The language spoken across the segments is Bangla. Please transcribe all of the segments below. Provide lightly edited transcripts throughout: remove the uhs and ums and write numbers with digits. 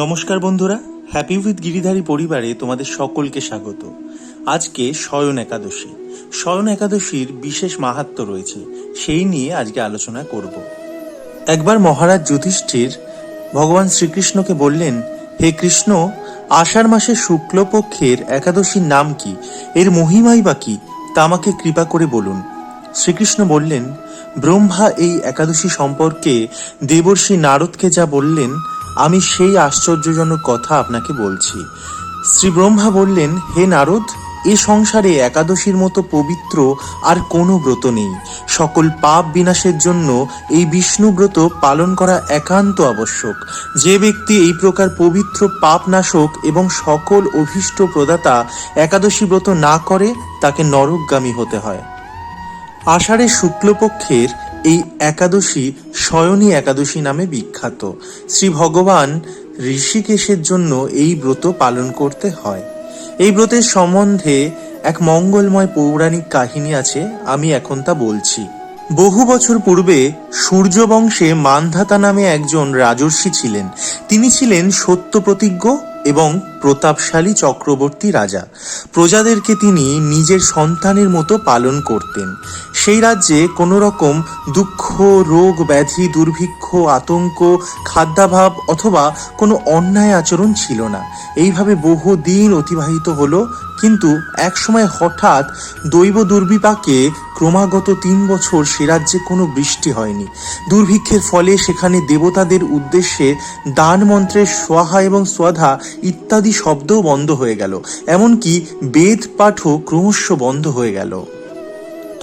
নমস্কার বন্ধুরা, হ্যাপি উইথ গিরিধারী পরিবারে তোমাদের সকলকে স্বাগত। আজকে শয়ন একাদশী। শয়ন একাদশীর বিশেষ মাহাত্ম্য রয়েছে, সেই নিয়ে আজকে আলোচনা করব। একবার মহারাজ যুধিষ্ঠির ভগবান শ্রীকৃষ্ণকে বললেন, হে কৃষ্ণ, আষাঢ় মাসের শুক্লপক্ষের একাদশীর নাম কি, এর মহিমাই বা কি, তা আমাকে কৃপা করে বলুন। শ্রীকৃষ্ণ বললেন, ব্রহ্মা এই একাদশী সম্পর্কে দেবর্ষি নারদকে যা বললেন, আমি সেই আশ্চর্যজনক কথা আপনাকে বলছি। শ্রী ব্রহ্মা বললেন, হে নারদ, এ সংসারে একাদশীর মতো পবিত্র আর কোনো ব্রত নেই। সকল পাপ বিনাশের জন্য এই বিষ্ণু ব্রত পালন করা একান্ত আবশ্যক। যে ব্যক্তি এই প্রকার পবিত্র পাপ নাশক এবং সকল অভীষ্ট প্রদাতা একাদশী ব্রত না করে, তাকে নরকগামী হতে হয়। আষাঢ়ের শুক্লপক্ষের এই একাদশী শয়নী একাদশী নামে বিখ্যাত। শ্রী ভগবান ঋষিকেশের জন্য এই ব্রত পালন করতে হয়। এই ব্রতের সম্বন্ধে এক মঙ্গলময় পৌরাণিক কাহিনী আছে, আমি এখন তা বলছি। বহু বছর পূর্বে সূর্যবংশে মান্ধাতা নামে একজন রাজর্ষি ছিলেন। তিনি ছিলেন সত্যপ্রতিজ্ঞ এবং প্রতাপশালী চক্রবর্তী রাজা। প্রজাদেরকে তিনি নিজের সন্তানের মতো পালন করতেন। সেই রাজ্যে কোনো রকম দুঃখ, রোগ, ব্যাধি, দুর্ভিক্ষ, আতঙ্ক, খাদ্যাভাব অথবা কোনো অন্যায় আচরণ ছিল না। এইভাবে বহু দিন অতিবাহিত হলো, কিন্তু একসময় হঠাৎ দৈব দুর্বিপাকে ক্রমাগত 3 বছর সে রাজ্যে কোনো বৃষ্টি হয়নি। দুর্ভিক্ষের ফলে সেখানে দেবতাদের উদ্দেশ্যে দান মন্ত্রের সোহা এবং স্বাধা ইত্যাদি শব্দও বন্ধ হয়ে গেল, এমনকি বেদ পাঠও ক্রমশ বন্ধ হয়ে গেল।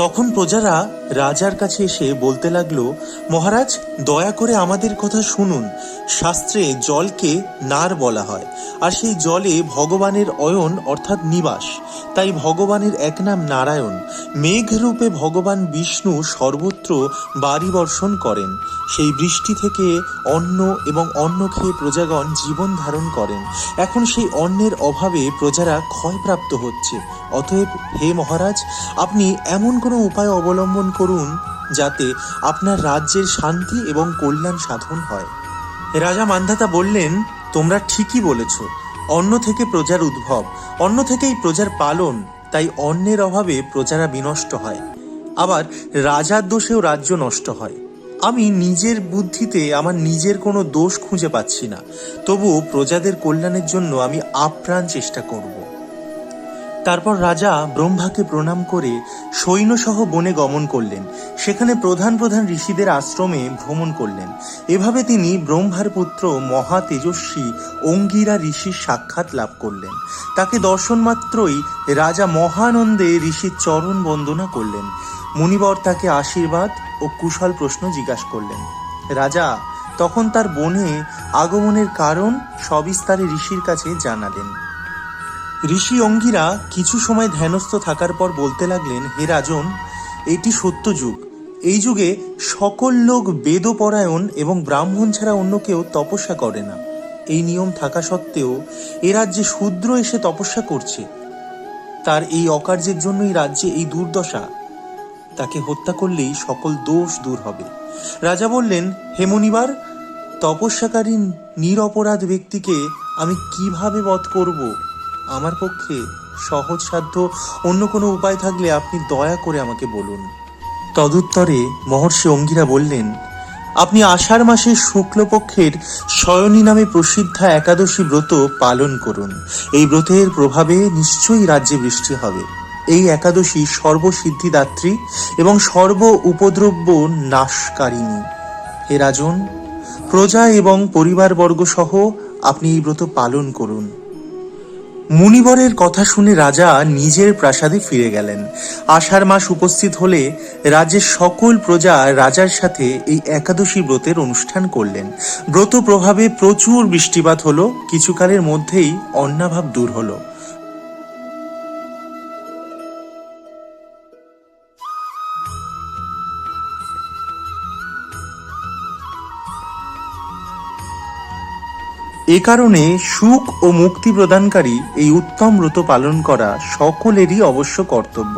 তখন প্রজারা রাজার কাছে এসে বলতে লাগলো, মহারাজ, দয়া করে আমাদের কথা শুনুন। শাস্ত্রে জলকে নার বলা হয়, আর সেই জলে ভগবানের অয়ন অর্থাৎ নিবাস। তাই ভগবানের এক নাম নারায়ণ। মেঘরূপে ভগবান বিষ্ণু সর্বত্র বাড়ি বর্ষণ করেন। সেই বৃষ্টি থেকে অন্ন এবং অন্ন খেয়ে প্রজাগণ জীবন ধারণ করেন। এখন সেই অন্নের অভাবে প্রজারা ক্ষয়প্রাপ্ত হচ্ছে। অতএব হে মহারাজ, আপনি এমন কোনো উপায় অবলম্বন করুন যাতে আপনার রাজ্যের শান্তি এবং কল্যাণ সাধন হয়। রাজা মান্ধাতা বললেন, তোমরা ঠিকই বলেছ। অন্ন থেকে প্রজার উদ্ভব, অন্ন থেকেই প্রজার পালন, তাই অন্নের অভাবে প্রজারা বিনষ্ট হয়। আবার রাজার দোষেও রাজ্য নষ্ট হয়। আমি নিজের বুদ্ধিতে আমার নিজের কোনো দোষ খুঁজে পাচ্ছি না, তবুও প্রজাদের কল্যাণের জন্য আমি আপ্রাণ চেষ্টা করব। তারপর রাজা ব্রহ্মাকে প্রণাম করে সৈন্যসহ বনে গমন করলেন। সেখানে প্রধান প্রধান ঋষিদের আশ্রমে ভ্রমণ করলেন। এভাবে তিনি ব্রহ্মার পুত্র মহা তেজস্বী অঙ্গিরা ঋষির সাক্ষাৎ লাভ করলেন। তাকে দর্শন মাত্রই রাজা মহানন্দে ঋষির চরণ বন্দনা করলেন। মুনিবর তাকে আশীর্বাদ ও কুশল প্রশ্ন জিজ্ঞাসা করলেন। রাজা তখন তার বনে আগমনের কারণ সবিস্তারে ঋষির কাছে জানালেন। ঋষি অঙ্গিরা কিছু সময় ধ্যানস্থ থাকার পর বলতে লাগলেন, হে রাজন, এটি সত্য যুগ। এই যুগে সকল লোক বেদপরায়ণ এবং ব্রাহ্মণ ছাড়া অন্য কেউ তপস্যা করে না। এই নিয়ম থাকা সত্ত্বেও এ রাজ্যে শূদ্র এসে তপস্যা করছে। তার এই অকার্যের জন্যই রাজ্যে এই দুর্দশা। তাকে হত্যা করলেই সকল দোষ দূর হবে। রাজা বললেন, হে মুনিবার, তপস্যাকারী নিরপরাধ ব্যক্তিকে আমি কিভাবে বধ করব? আমার পক্ষে সহজসাধ্য অন্য কোনো উপায় থাকলে আপনি দয়া করে আমাকে বলুন। তদুত্তরে মহর্ষি অঙ্গিরা বললেন, আপনি আষাঢ় মাসের শুক্লপক্ষের শয়নী নামে প্রসিদ্ধা একাদশী ব্রত পালন করুন। এই ব্রতের প্রভাবে নিশ্চয়ই রাজ্যে বৃষ্টি হবে। এই একাদশী সর্বসিদ্ধিদাত্রী এবং সর্ব উপদ্রব্য নাশকারিণী। হে রাজন, প্রজা এবং পরিবারবর্গ সহ আপনি এই ব্রত পালন করুন। মুনিবরের কথা শুনে রাজা নিজের প্রাসাদে ফিরে গেলেন। আষাঢ় মাস উপস্থিত হলে রাজ্যের সকল প্রজা রাজার সাথে এই একাদশী ব্রতের অনুষ্ঠান করলেন। ব্রত প্রভাবে প্রচুর বৃষ্টিপাত হলো। কিছুকালের মধ্যেই অন্নাভাব দূর হলো। এ কারণে সুখ ও মুক্তি প্রদানকারী এই উত্তম ব্রত পালন করা সকলেরই অবশ্য কর্তব্য।